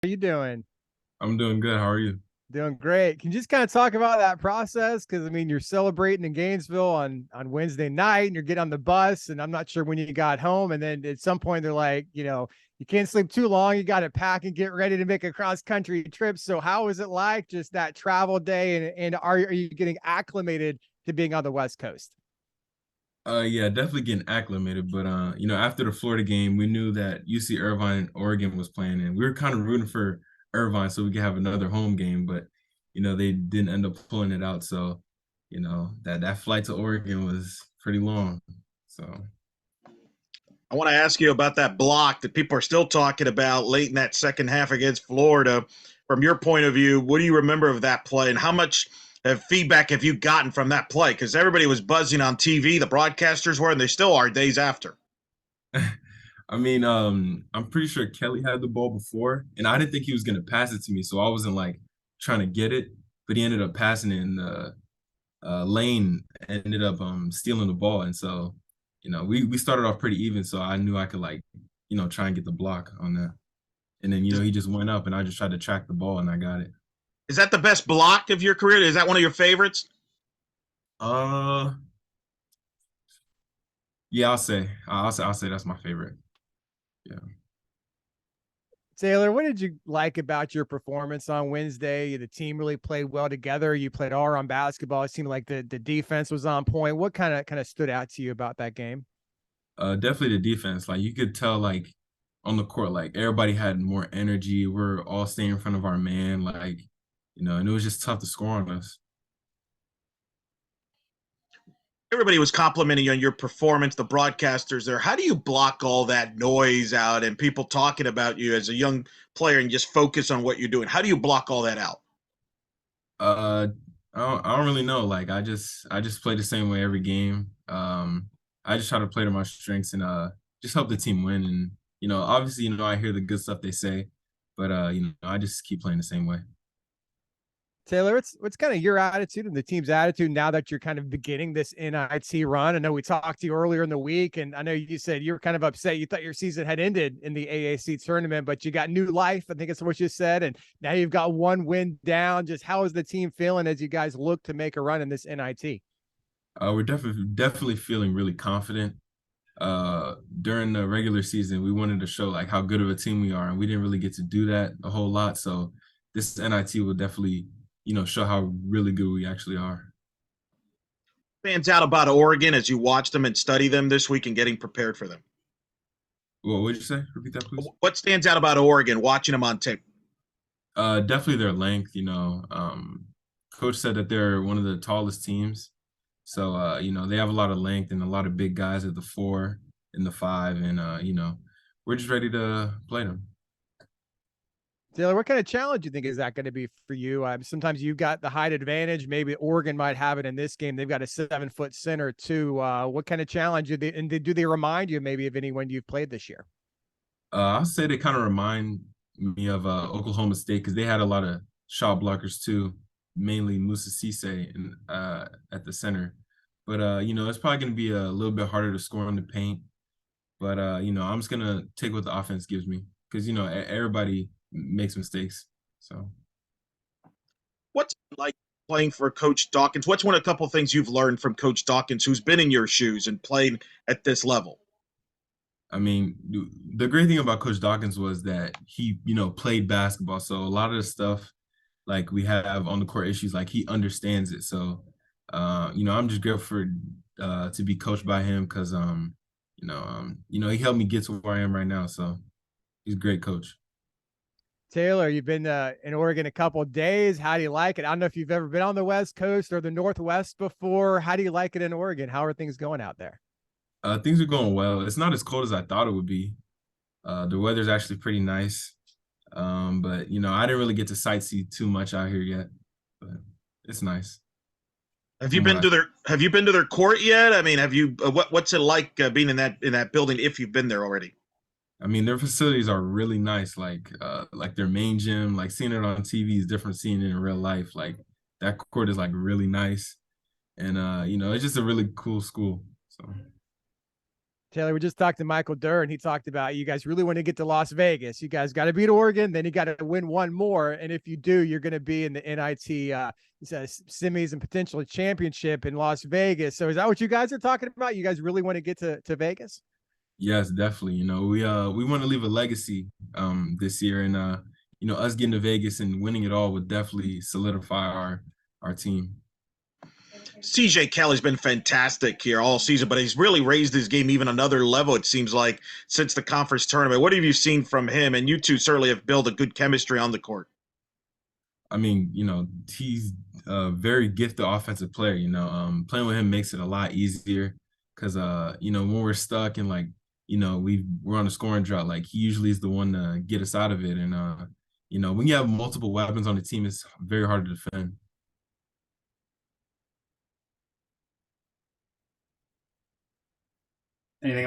How you doing? I'm doing good. How are you? Doing great. Can you just kind of talk about that process? Because I mean, you're celebrating in Gainesville on Wednesday night, and you're getting on the bus, and I'm not sure when you got home. And then at some point, they're like, you can't sleep too long. You got to pack and get ready to make a cross country trip. So how is it like just that travel day? And are you getting acclimated to being on the West Coast? Yeah, definitely getting acclimated. But after the Florida game, we knew that UC Irvine and Oregon was playing, and we were kind of rooting for Irvine so we could have another home game. But they didn't end up pulling it out. So, that flight to Oregon was pretty long. So, I want to ask you about that block that people are still talking about late in that second half against Florida. From your point of view, what do you remember of that play, and how much feedback have you gotten from that play? Because everybody was buzzing on TV, the broadcasters were, and they still are days after. I mean, I'm pretty sure Kelly had the ball before, and I didn't think he was gonna pass it to me, so I wasn't like trying to get it, but he ended up passing it, and Lane ended up stealing the ball, and so we started off pretty even, so I knew I could like try and get the block on that, and then he just went up, and I just tried to track the ball, and I got it. Is that the best block of your career? Is that one of your favorites? Uh, yeah, I'll say that's my favorite. Yeah. Taylor, what did you like about your performance on Wednesday? The team really played well together. You played all around basketball. It seemed like the defense was on point. What kind of stood out to you about that game? Definitely the defense. Like you could tell, like on the court, like everybody had more energy. We're all staying in front of our man, like and it was just tough to score on us. Everybody was complimenting you on your performance, the broadcasters there. How do you block all that noise out and people talking about you as a young player and just focus on what you're doing? How do you block all that out? Uh, I don't really know. Like I just play the same way every game. I just try to play to my strengths and just help the team win. And obviously, I hear the good stuff they say, but I just keep playing the same way. Taylor, what's kind of your attitude and the team's attitude now that you're kind of beginning this NIT run? I know we talked to you earlier in the week, and I know you said you were kind of upset. You thought your season had ended in the AAC tournament, but you got new life. I think it's what you said, and now you've got one win down. Just how is the team feeling as you guys look to make a run in this NIT? We're definitely feeling really confident. During the regular season, we wanted to show like how good of a team we are, and we didn't really get to do that a whole lot. So this NIT will definitely, show how really good we actually are. Stands out about Oregon as you watch them and study them this week and getting prepared for them? What did you say? Repeat that, please. What stands out about Oregon watching them on tape? Definitely their length. Coach said that they're one of the tallest teams. So, they have a lot of length and a lot of big guys at the 4 and the 5. And, we're just ready to play them. Taylor, what kind of challenge do you think is that going to be for you? Sometimes you've got the height advantage. Maybe Oregon might have it in this game. They've got a 7-foot center too. What kind of challenge do they remind you maybe of anyone you've played this year? I'll say they kind of remind me of Oklahoma State because they had a lot of shot blockers too, mainly Musa Cisse and at the center. But it's probably going to be a little bit harder to score in the paint. But I'm just gonna take what the offense gives me because everybody makes mistakes. So What's it like playing for Coach Dawkins? What's one of a couple of things you've learned from Coach Dawkins, who's been in your shoes and played at this level? I mean, the great thing about Coach Dawkins was that he, played basketball. So a lot of the stuff like we have on the court issues, like he understands it. So, I'm just grateful for to be coached by him because, he helped me get to where I am right now. So he's a great coach. Taylor, you've been in Oregon a couple of days. How do you like it? I don't know if you've ever been on the West Coast or the Northwest before. How do you like it in Oregon? How are things going out there? Things are going well. It's not as cold as I thought it would be. The weather's actually pretty nice. But I didn't really get to sightsee too much out here yet. But it's nice. Have you From what been I to their court yet? I mean, have you what's it like being in that building if you've been there already? I mean, their facilities are really nice. Like their main gym, like seeing it on TV is different seeing it in real life. Like that court is like really nice, and it's just a really cool school. So Taylor, we just talked to Michael Durr, and he talked about you guys really want to get to Las Vegas. You guys got to beat Oregon, then you got to win one more, and if you do, you're going to be in the NIT semis and potentially championship in Las Vegas. So is that what you guys are talking about? You guys really want to get to Vegas? Yes, definitely. You know, we want to leave a legacy this year, and you know, us getting to Vegas and winning it all would definitely solidify our team. CJ Kelly's been fantastic here all season, but he's really raised his game even another level, it seems like, since the conference tournament. What have you seen from him? And you two certainly have built a good chemistry on the court. I mean, you know, he's a very gifted offensive player. You know, playing with him makes it a lot easier because, you know, when we're stuck and like, you know, we're on a scoring drought, like he usually is the one to get us out of it. And, you know, when you have multiple weapons on the team, it's very hard to defend. Anything else?